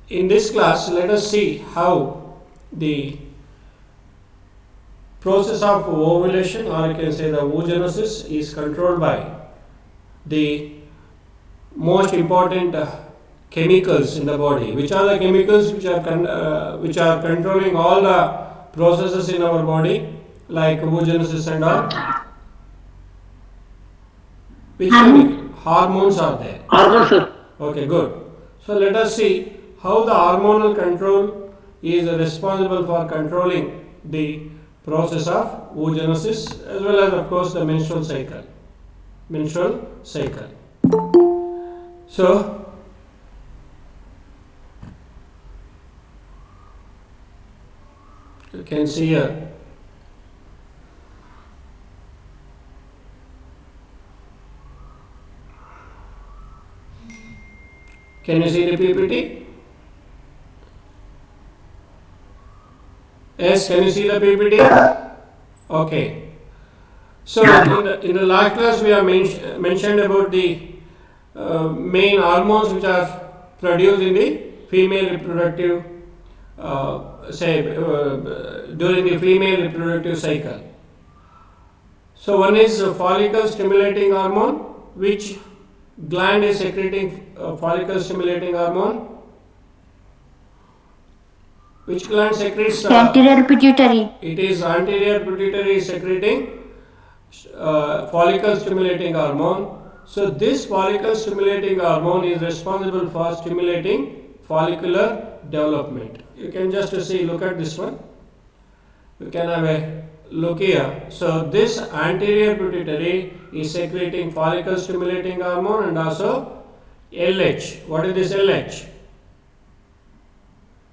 In this class, let us see how the process of ovulation, or you can say the oogenesis, is controlled by the most important chemicals in the body. Which are the chemicals which are controlling all the processes in our body, like oogenesis and all? Which hormones are there? Hormones, sir. Okay, good. So let us see how the hormonal control is responsible for controlling the process of oogenesis, as well as, of course, the menstrual cycle. Menstrual cycle. So you can see here. Can you see the PPT? Yes, can you see the PPT? Okay. So in the last class we have mentioned about the main hormones which are produced in the female reproductive, during the female reproductive cycle. So one is follicle stimulating hormone. Which gland is secreting follicle stimulating hormone? Which gland secretes? Anterior pituitary. It is anterior pituitary secreting follicle stimulating hormone. So this follicle stimulating hormone is responsible for stimulating follicular development. You can just look at this one. You can have a look here. So this anterior pituitary is secreting follicle stimulating hormone and also LH. What is this LH?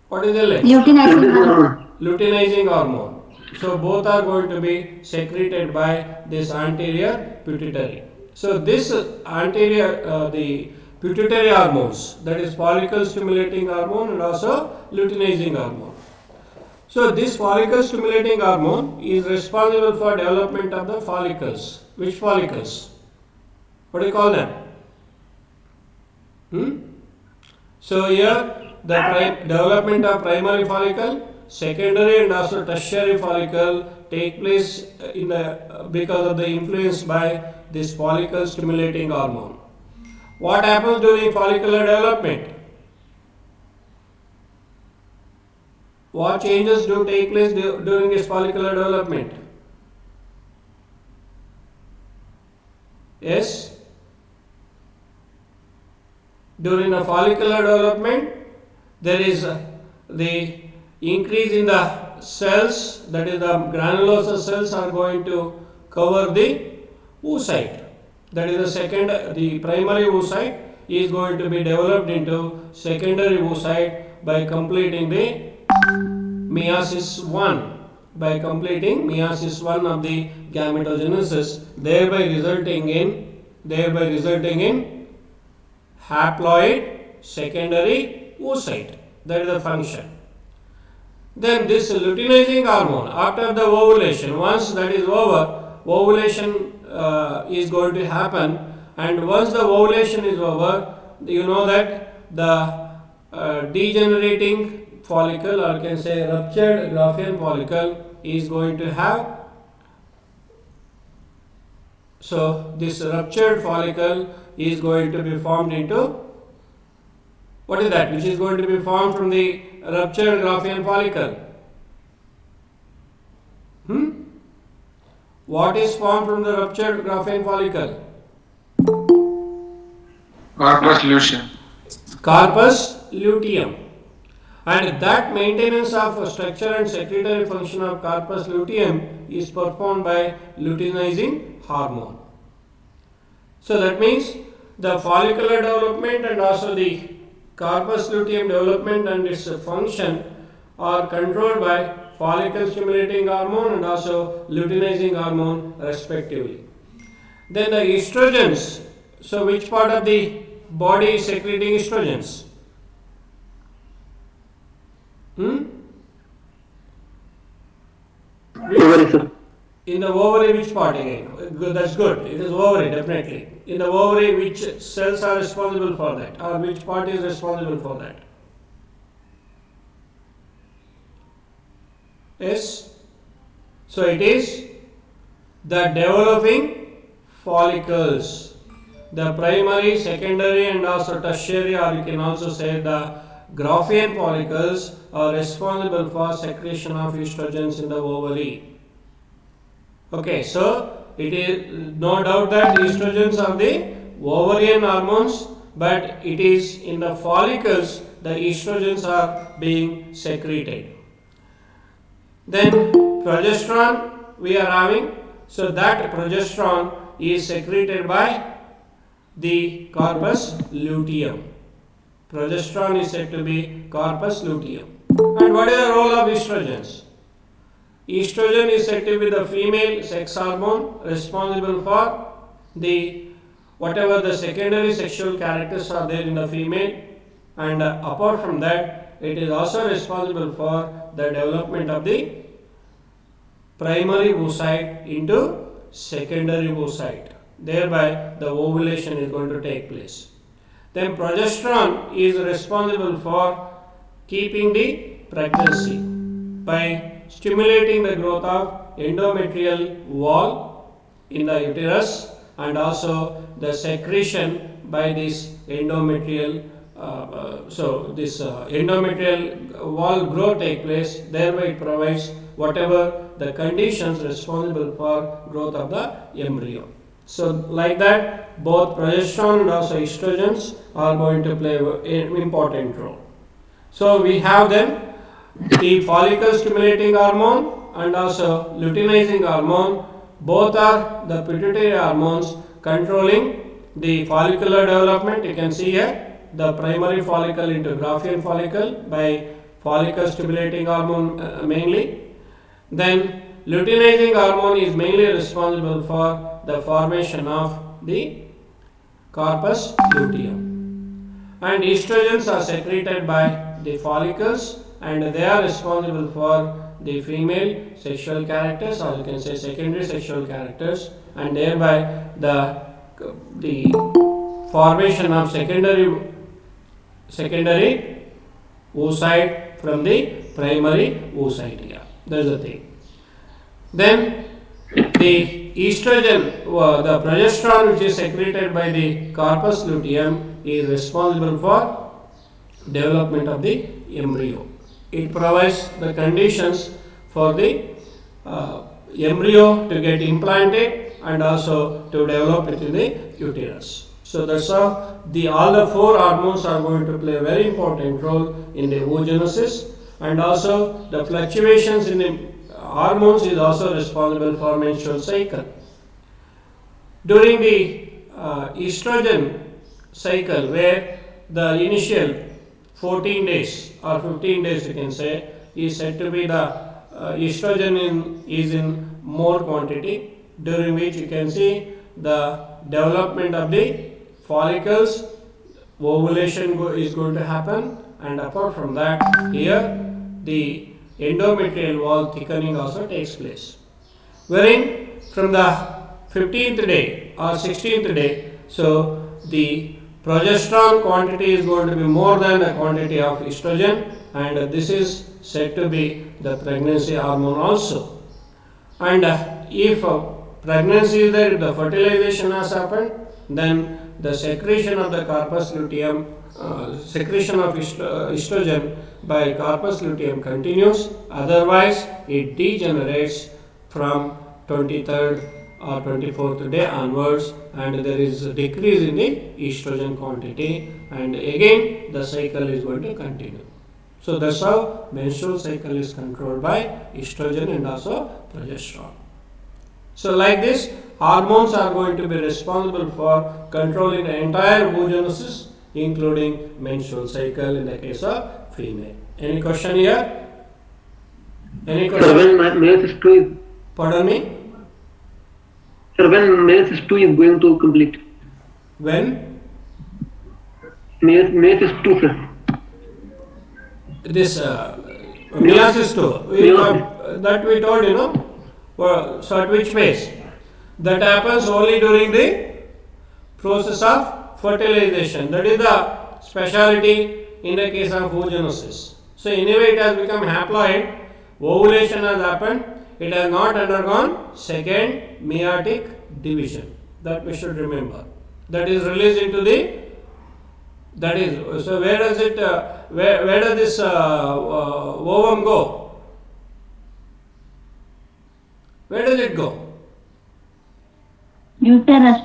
What is LH? Luteinizing hormone. Luteinizing hormone. So both are going to be secreted by this anterior pituitary. So this anterior, the pituitary hormones, that is follicle stimulating hormone and also luteinizing hormone. So this follicle stimulating hormone is responsible for development of the follicles. Which follicles? What do you call them? So here the development of primary follicle, secondary and also tertiary follicle take place because of the influence by this follicle stimulating hormone. What happens during follicular development? What changes do take place during this follicular development? Yes? During the follicular development, there is the increase in the cells, that is the granulosa cells are going to cover the oocyte. That is the primary oocyte is going to be developed into secondary oocyte by completing the meiosis 1. By completing meiosis 1 of the gametogenesis, thereby resulting in haploid secondary oocyte. That is the function. Then this luteinizing hormone, after the ovulation, once that is over, ovulation is going to happen, and once the ovulation is over, you know that the degenerating follicle, or can say ruptured Graafian follicle, is going to have. So this ruptured follicle is going to be formed into, what is that? Which is going to be formed from the ruptured Graafian follicle? What is formed from the ruptured Graafian follicle? Corpus luteum. Corpus luteum. And that maintenance of structure and secretory function of corpus luteum is performed by luteinizing hormone. So that means the follicular development and also the corpus luteum development and its function are controlled by follicle stimulating hormone and also luteinizing hormone respectively. Then the estrogens. So which part of the body is secreting estrogens? In the ovary, which part again? That's good. It is ovary, definitely. In the ovary, which cells are responsible for that? Or which part is responsible for that? Yes. So it is the developing follicles, the primary, secondary, and also tertiary, or you can also say the Graafian follicles are responsible for secretion of estrogens in the ovary. Okay, so it is no doubt that estrogens are the ovarian hormones, but it is in the follicles the estrogens are being secreted. Then progesterone we are having, so that progesterone is secreted by the corpus luteum. Progesterone is said to be corpus luteum. And what is the role of estrogens? Estrogen is said to be the female sex hormone responsible for the whatever the secondary sexual characters are there in the female, and apart from that, it is also responsible for the development of the primary oocyte into secondary oocyte. Thereby, the ovulation is going to take place. Then progesterone is responsible for keeping the pregnancy by stimulating the growth of endometrial wall in the uterus, and also the secretion by this endometrial endometrial wall growth take place. Thereby it provides whatever the conditions responsible for growth of the embryo. So like that, both progesterone and also estrogens are going to play an important role. So we have then the follicle stimulating hormone and also luteinizing hormone. Both are the pituitary hormones controlling the follicular development. You can see here the primary follicle into Graafian follicle by follicle stimulating hormone mainly. Then luteinizing hormone is mainly responsible for the formation of the corpus luteum. And estrogens are secreted by the follicles, and they are responsible for the female sexual characters, or you can say secondary sexual characters, and thereby the formation of secondary oocyte from the primary oocyte. Yeah, that's the thing. Then the estrogen, the progesterone which is secreted by the corpus luteum is responsible for development of the embryo. It provides the conditions for the embryo to get implanted and also to develop it in the uterus. So that's how all the four hormones are going to play a very important role in the oogenesis, and also the fluctuations in the hormones is also responsible for menstrual cycle. During the estrogen cycle, where the initial 14 days or 15 days you can say is said to be the estrogen is in more quantity, during which you can see the development of the follicles, ovulation is going to happen, and apart from that, here the endometrial wall thickening also takes place. Wherein from the 15th day or 16th day, so the progesterone quantity is going to be more than the quantity of estrogen, and this is said to be the pregnancy hormone also. And if pregnancy is there, if the fertilization has happened, then the secretion of the corpus luteum, secretion of estrogen by corpus luteum continues. Otherwise, it degenerates from 23rd or 24th day onwards, and there is a decrease in the estrogen quantity, and again the cycle is going to continue. So that's how menstrual cycle is controlled by estrogen and also progesterone. So like this, hormones are going to be responsible for controlling the entire oogenesis, including menstrual cycle in the case of female. Any question here? Any question? Sir, when Maths 2 is, Pardon me? sir, when Maths 2 is going to complete? When? Maths 2, sir. This meiosis II, that we told, you know. So at which phase? That happens only during the process of fertilization. That is the speciality in the case of oogenesis. So anyway, it has become haploid. ovulation has happened, it has not undergone second meiotic division. That we should remember. That is released into the, that is, so where does it, where does this ovum go? Where does it go? Uterus.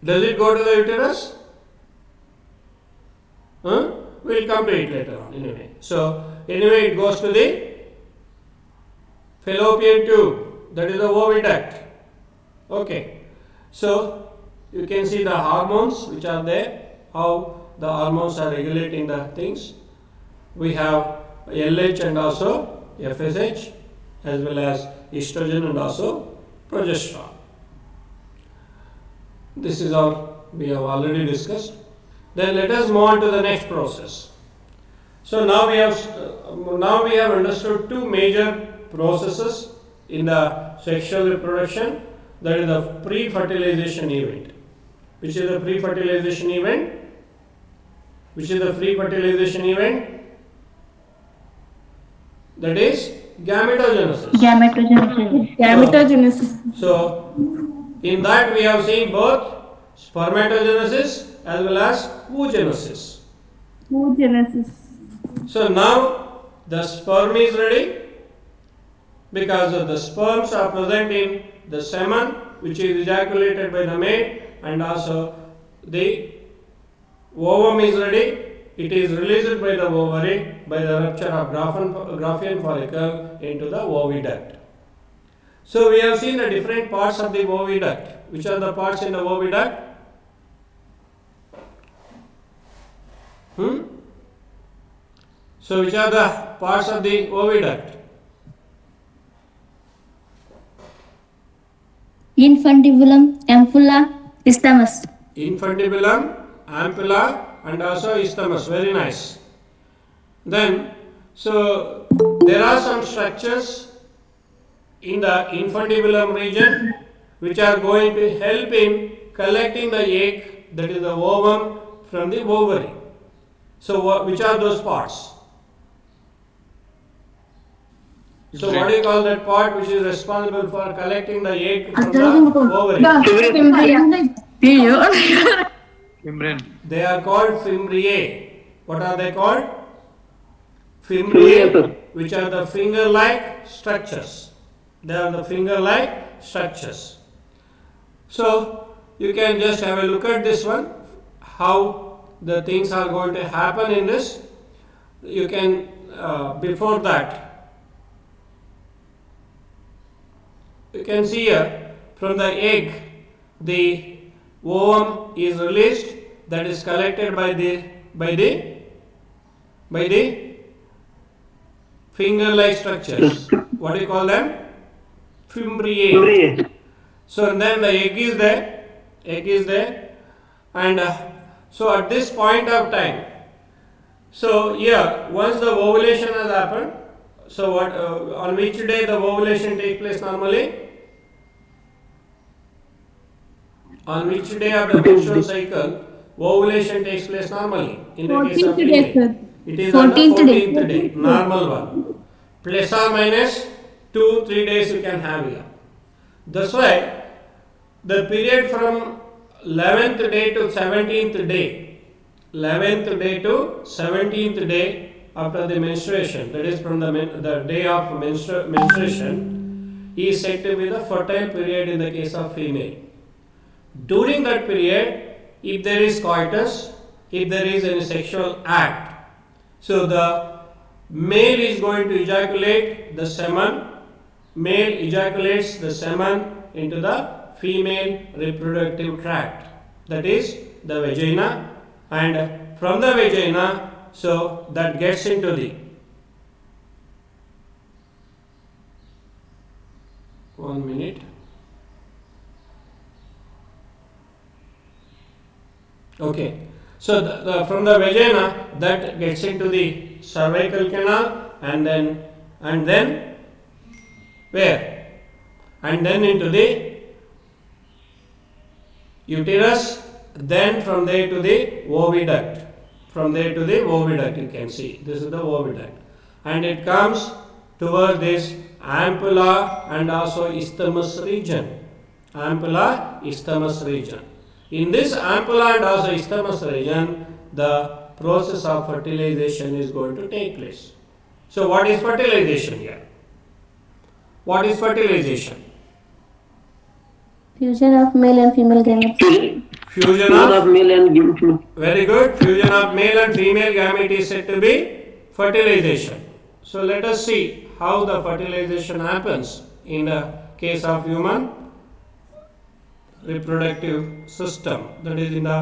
Does it go to the uterus? We'll come to it later on anyway. So anyway, it goes to the fallopian tube, that is the oviduct. Okay. So you can see the hormones which are there, how the hormones are regulating the things. We have LH and also FSH, as well as estrogen and also progesterone. This is all we have already discussed. Then let us move on to the next process. So now we have understood two major processes in the sexual reproduction. That is the pre-fertilization event. Which is the pre-fertilization event? Which is the pre-fertilization event? That is gametogenesis. Gametogenesis. Gametogenesis. So in that we have seen both spermatogenesis as well as oogenesis. Oogenesis. So now the sperm is ready because the sperms are present in the semen, which is ejaculated by the male, and also the ovum is ready. It is released by the ovary by the rupture of Graafian follicle into the oviduct. So we have seen the different parts of the oviduct. Which are the parts in the oviduct? So which are the parts of the oviduct? Infundibulum, ampulla, isthmus. Infundibulum, ampulla, and also isthmus. Very nice. Then, so there are some structures in the infundibulum region which are going to help in collecting the egg, that is the ovum, from the ovary. So which are those parts? So what do you call that part which is responsible for collecting the egg from the ovary? Membrane. They are called fimbriae. What are they called? Fimbriae, Fimbriae, which are the finger-like structures. They are the finger-like structures. So you can just have a look at this one, how the things are going to happen in this. You can, before that, you can see here from the egg, the ovum is released, that is collected by the finger-like structures. What do you call them? Fimbriae. Fimbriae. So then the egg is there, and so at this point of time, so here once the ovulation has happened, so what on which day the ovulation takes place normally? On which day of the menstrual cycle ovulation takes place normally? In the case of 14th day, female, sir. it is on the 14th day. 14th day, normal one. Plus or minus 2-3 days you can have here. That's why the period from 11th day to 17th day, 11th day to 17th day after the menstruation, that is from the day of menstruation, is said to be the fertile period in the case of female. During that period, if there is coitus, if there is any sexual act, so the male is going to ejaculate the semen, male ejaculates the semen into the female reproductive tract, that is the vagina, and from the vagina, so that gets into the, one minute. Okay, so from the vagina that gets into the cervical canal, and then where? And then into the uterus, then from there to the oviduct. From there to the oviduct, you can see this is the oviduct, and it comes towards this ampulla and also isthmus region. Ampulla, isthmus region. In this ampulla and also isthmus region, the process of fertilization is going to take place. So, what is fertilization here? What is fertilization? Fusion of male and female gametes. Fusion One of of, male and female. very good, fusion of male and female gamete is said to be fertilization. So, let us see how the fertilization happens in the case of human reproductive system, that is in the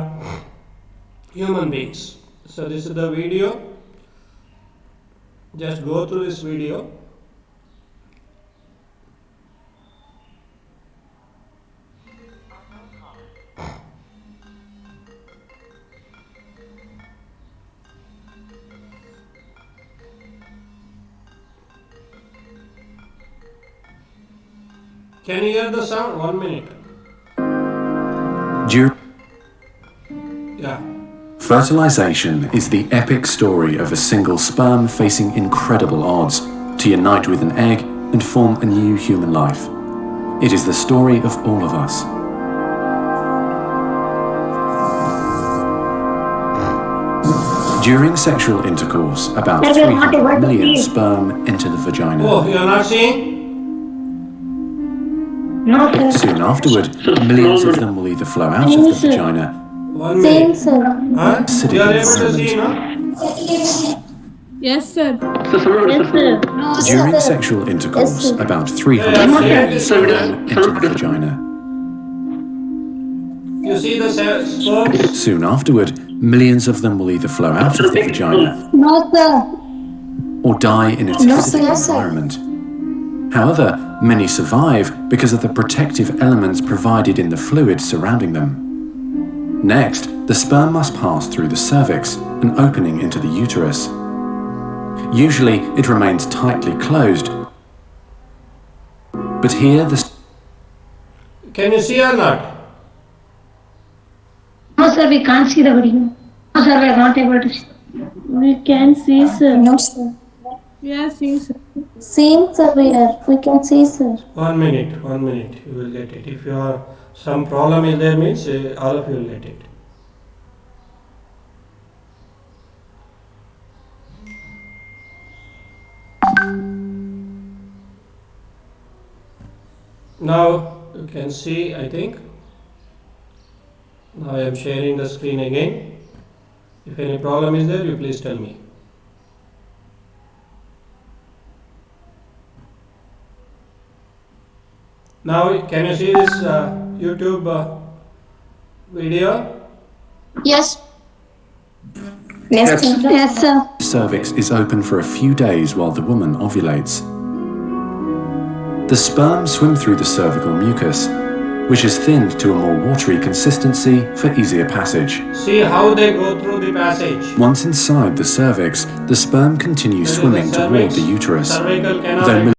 human beings. So, this is the video. Just go through this video. Can you hear the sound? 1 minute. Yeah. Fertilization is the epic story of a single sperm facing incredible odds to unite with an egg and form a new human life. It is the story of all of us. During sexual intercourse, about 300 million sperm enter the vagina. Oh, you are not seeing? No, sir. Soon afterward, millions of them will either flow out of the vagina 1 Same, minute. sir. Huh? Sitting You are able to environment. see, no? Yes, sir. So, someone Yes, sir. During sexual intercourse, about 300 Yeah, million yeah. sperm enter the vagina. You see the sperms? Soon afterward, millions of them will either flow out of the vagina No, sir. or die in its No, acidic sir. environment. However, many survive because of the protective elements provided in the fluid surrounding them. Next, the sperm must pass through the cervix, an opening into the uterus. Usually, it remains tightly closed, but here the Can you see or not? No, sir, we can't see the video. No, sir, we are not able to see. We can see, sir. No, sir. We are seeing, sir. Same, sir, we can see, sir. 1 minute, you will get it. If you are some problem is there means all of you will get it. Now you can see, I think. Now I am sharing the screen again. If any problem is there, you please tell me. Now, can you see this YouTube video? Yes. Yes, sir. Yes, sir. cervix is open for a few days while the woman ovulates. The sperm swim through the cervical mucus, which is thinned to a more watery consistency for easier passage. See how they go through the passage. Once inside the cervix, the sperm continues This is swimming the toward cervix, the uterus. cervical canal. Though